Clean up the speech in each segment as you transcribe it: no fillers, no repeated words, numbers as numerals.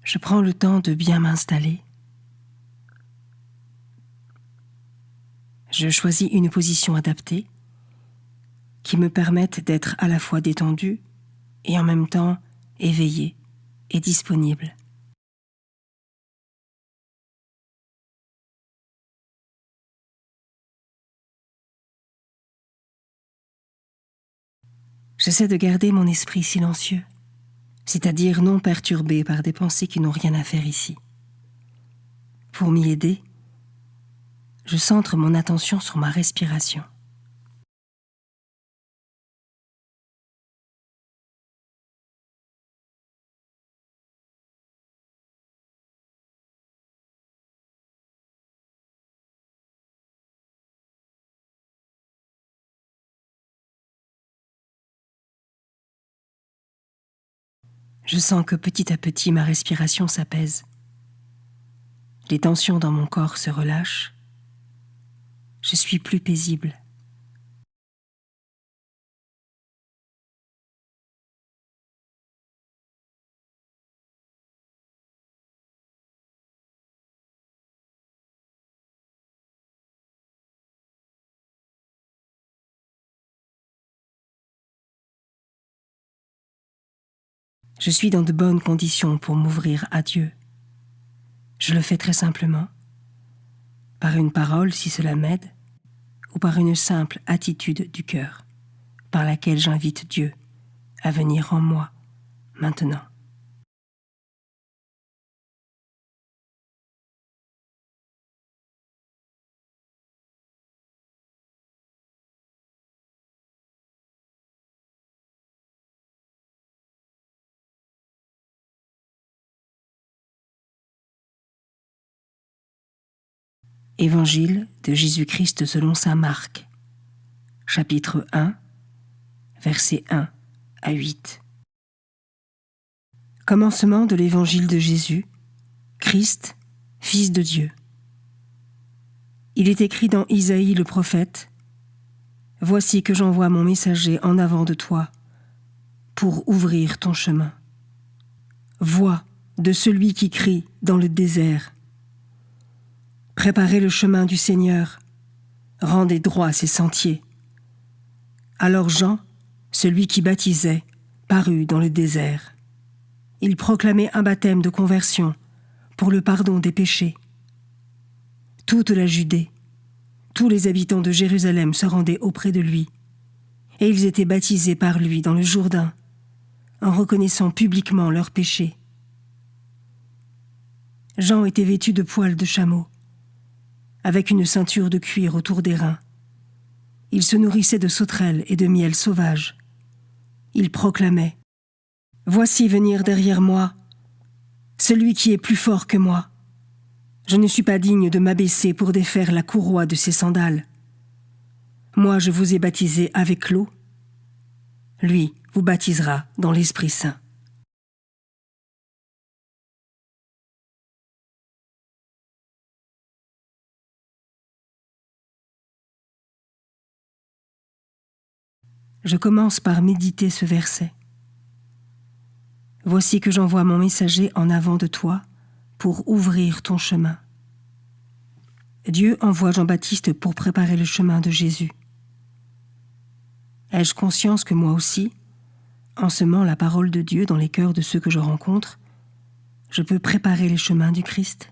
Je prends le temps de bien m'installer. Je choisis une position adaptée qui me permette d'être à la fois détendue et en même temps éveillée et disponible. J'essaie de garder mon esprit silencieux, c'est-à-dire non perturbé par des pensées qui n'ont rien à faire ici. Pour m'y aider, je centre mon attention sur ma respiration. Je sens que petit à petit ma respiration s'apaise. Les tensions dans mon corps se relâchent. Je suis plus paisible. Je suis dans de bonnes conditions pour m'ouvrir à Dieu. Je le fais très simplement, par une parole si cela m'aide, ou par une simple attitude du cœur, par laquelle j'invite Dieu à venir en moi maintenant. Évangile de Jésus-Christ selon saint Marc, chapitre 1, versets 1 à 8. Commencement de l'évangile de Jésus, Christ, Fils de Dieu. Il est écrit dans Isaïe le prophète: « Voici que j'envoie mon messager en avant de toi pour ouvrir ton chemin. Voix de celui qui crie dans le désert. Préparez le chemin du Seigneur, rendez droits ses sentiers. » Alors Jean, celui qui baptisait, parut dans le désert. Il proclamait un baptême de conversion pour le pardon des péchés. Toute la Judée, tous les habitants de Jérusalem se rendaient auprès de lui, et ils étaient baptisés par lui dans le Jourdain, en reconnaissant publiquement leurs péchés. Jean était vêtu de poils de chameau, avec une ceinture de cuir autour des reins. Il se nourrissait de sauterelles et de miel sauvage. Il proclamait: « Voici venir derrière moi celui qui est plus fort que moi. Je ne suis pas digne de m'abaisser pour défaire la courroie de ses sandales. Moi, je vous ai baptisé avec l'eau. Lui vous baptisera dans l'Esprit Saint. » Je commence par méditer ce verset. Voici que j'envoie mon messager en avant de toi pour ouvrir ton chemin. Dieu envoie Jean-Baptiste pour préparer le chemin de Jésus. Ai-je conscience que moi aussi, en semant la parole de Dieu dans les cœurs de ceux que je rencontre, je peux préparer les chemins du Christ ?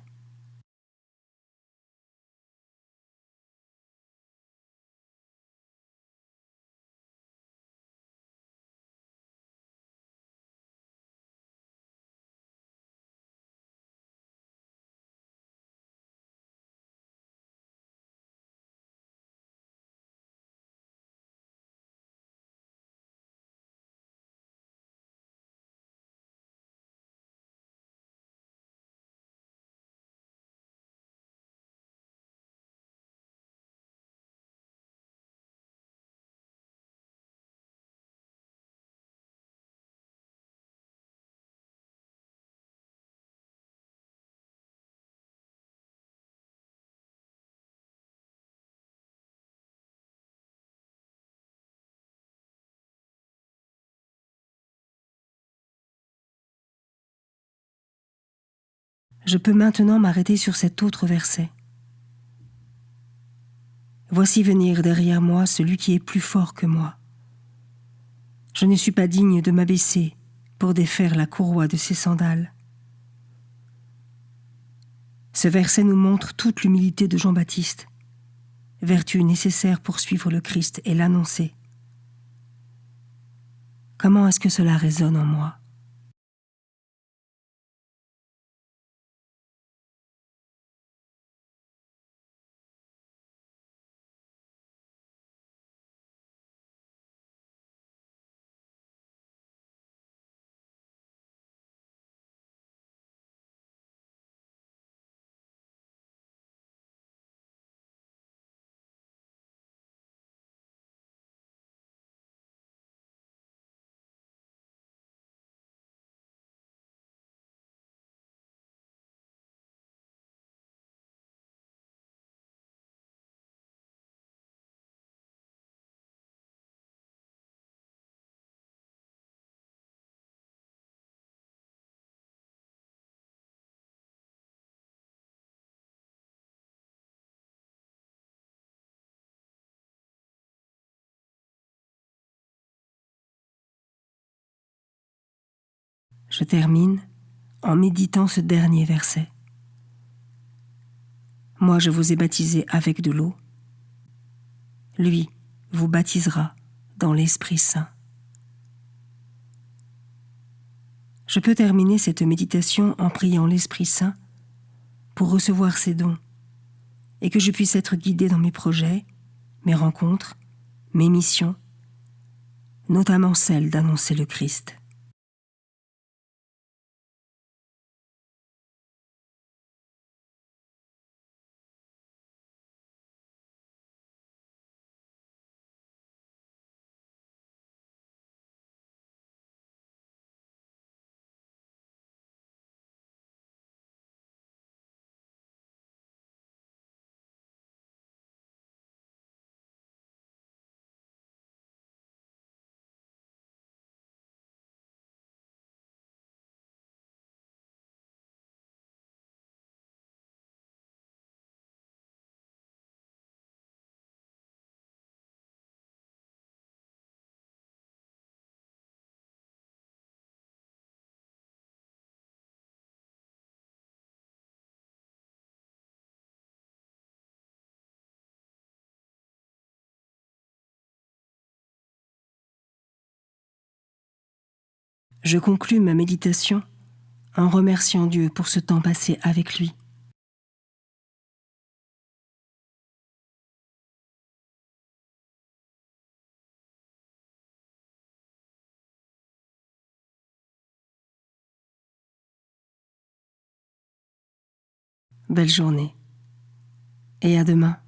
Je peux maintenant m'arrêter sur cet autre verset. Voici venir derrière moi celui qui est plus fort que moi. Je ne suis pas digne de m'abaisser pour défaire la courroie de ses sandales. Ce verset nous montre toute l'humilité de Jean-Baptiste, vertu nécessaire pour suivre le Christ et l'annoncer. Comment est-ce que cela résonne en moi ? Je termine en méditant ce dernier verset. Moi, je vous ai baptisé avec de l'eau. Lui vous baptisera dans l'Esprit Saint. Je peux terminer cette méditation en priant l'Esprit Saint pour recevoir ses dons et que je puisse être guidé dans mes projets, mes rencontres, mes missions, notamment celle d'annoncer le Christ. Je conclus ma méditation en remerciant Dieu pour ce temps passé avec lui. Belle journée et à demain.